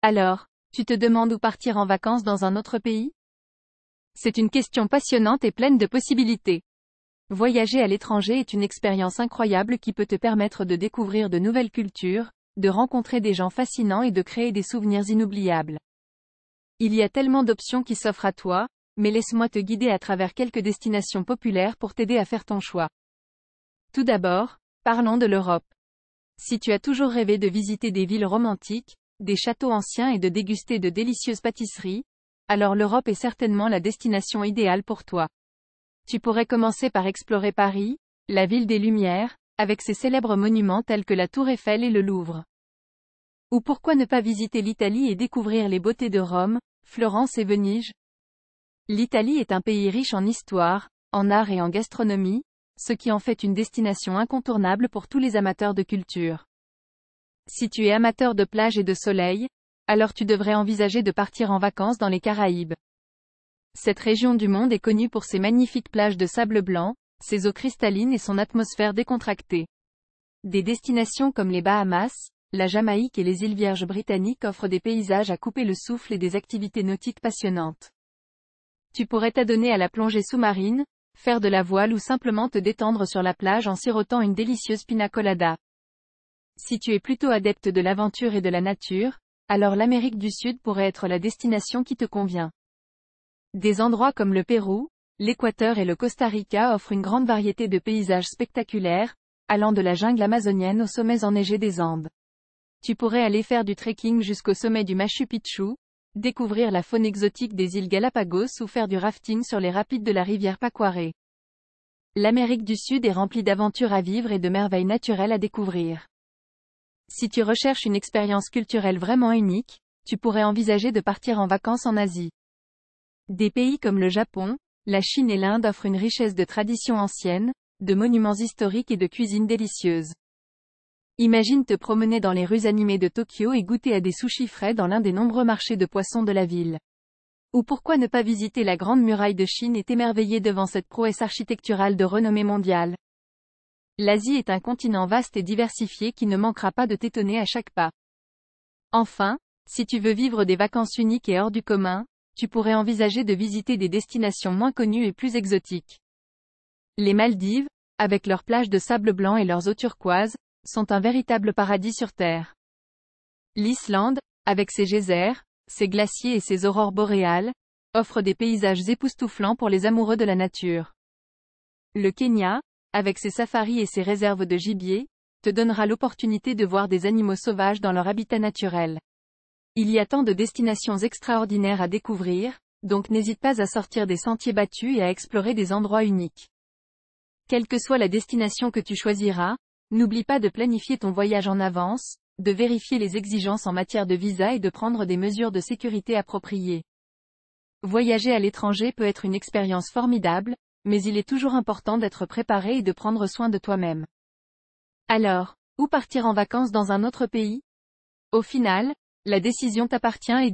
Alors, tu te demandes où partir en vacances dans un autre pays? C'est une question passionnante et pleine de possibilités. Voyager à l'étranger est une expérience incroyable qui peut te permettre de découvrir de nouvelles cultures, de rencontrer des gens fascinants et de créer des souvenirs inoubliables. Il y a tellement d'options qui s'offrent à toi, mais laisse-moi te guider à travers quelques destinations populaires pour t'aider à faire ton choix. Tout d'abord, parlons de l'Europe. Si tu as toujours rêvé de visiter des villes romantiques, des châteaux anciens et de déguster de délicieuses pâtisseries, alors l'Europe est certainement la destination idéale pour toi. Tu pourrais commencer par explorer Paris, la ville des Lumières, avec ses célèbres monuments tels que la Tour Eiffel et le Louvre. Ou pourquoi ne pas visiter l'Italie et découvrir les beautés de Rome, Florence et Venise? L'Italie est un pays riche en histoire, en art et en gastronomie, ce qui en fait une destination incontournable pour tous les amateurs de culture. Si tu es amateur de plage et de soleil, alors tu devrais envisager de partir en vacances dans les Caraïbes. Cette région du monde est connue pour ses magnifiques plages de sable blanc, ses eaux cristallines et son atmosphère décontractée. Des destinations comme les Bahamas, la Jamaïque et les îles Vierges britanniques offrent des paysages à couper le souffle et des activités nautiques passionnantes. Tu pourrais t'adonner à la plongée sous-marine, faire de la voile ou simplement te détendre sur la plage en sirotant une délicieuse pina colada. Si tu es plutôt adepte de l'aventure et de la nature, alors l'Amérique du Sud pourrait être la destination qui te convient. Des endroits comme le Pérou, l'Équateur et le Costa Rica offrent une grande variété de paysages spectaculaires, allant de la jungle amazonienne aux sommets enneigés des Andes. Tu pourrais aller faire du trekking jusqu'au sommet du Machu Picchu, découvrir la faune exotique des îles Galapagos ou faire du rafting sur les rapides de la rivière Pacuaré. L'Amérique du Sud est remplie d'aventures à vivre et de merveilles naturelles à découvrir. Si tu recherches une expérience culturelle vraiment unique, tu pourrais envisager de partir en vacances en Asie. Des pays comme le Japon, la Chine et l'Inde offrent une richesse de traditions anciennes, de monuments historiques et de cuisine délicieuse. Imagine te promener dans les rues animées de Tokyo et goûter à des sushis frais dans l'un des nombreux marchés de poissons de la ville. Ou pourquoi ne pas visiter la Grande Muraille de Chine et t'émerveiller devant cette prouesse architecturale de renommée mondiale. L'Asie est un continent vaste et diversifié qui ne manquera pas de t'étonner à chaque pas. Enfin, si tu veux vivre des vacances uniques et hors du commun, tu pourrais envisager de visiter des destinations moins connues et plus exotiques. Les Maldives, avec leurs plages de sable blanc et leurs eaux turquoises, sont un véritable paradis sur Terre. L'Islande, avec ses geysers, ses glaciers et ses aurores boréales, offre des paysages époustouflants pour les amoureux de la nature. Le Kenya, avec ses safaris et ses réserves de gibier, te donnera l'opportunité de voir des animaux sauvages dans leur habitat naturel. Il y a tant de destinations extraordinaires à découvrir, donc n'hésite pas à sortir des sentiers battus et à explorer des endroits uniques. Quelle que soit la destination que tu choisiras, n'oublie pas de planifier ton voyage en avance, de vérifier les exigences en matière de visa et de prendre des mesures de sécurité appropriées. Voyager à l'étranger peut être une expérience formidable, mais il est toujours important d'être préparé et de prendre soin de toi-même. Alors, où partir en vacances dans un autre pays? Au final, la décision t'appartient et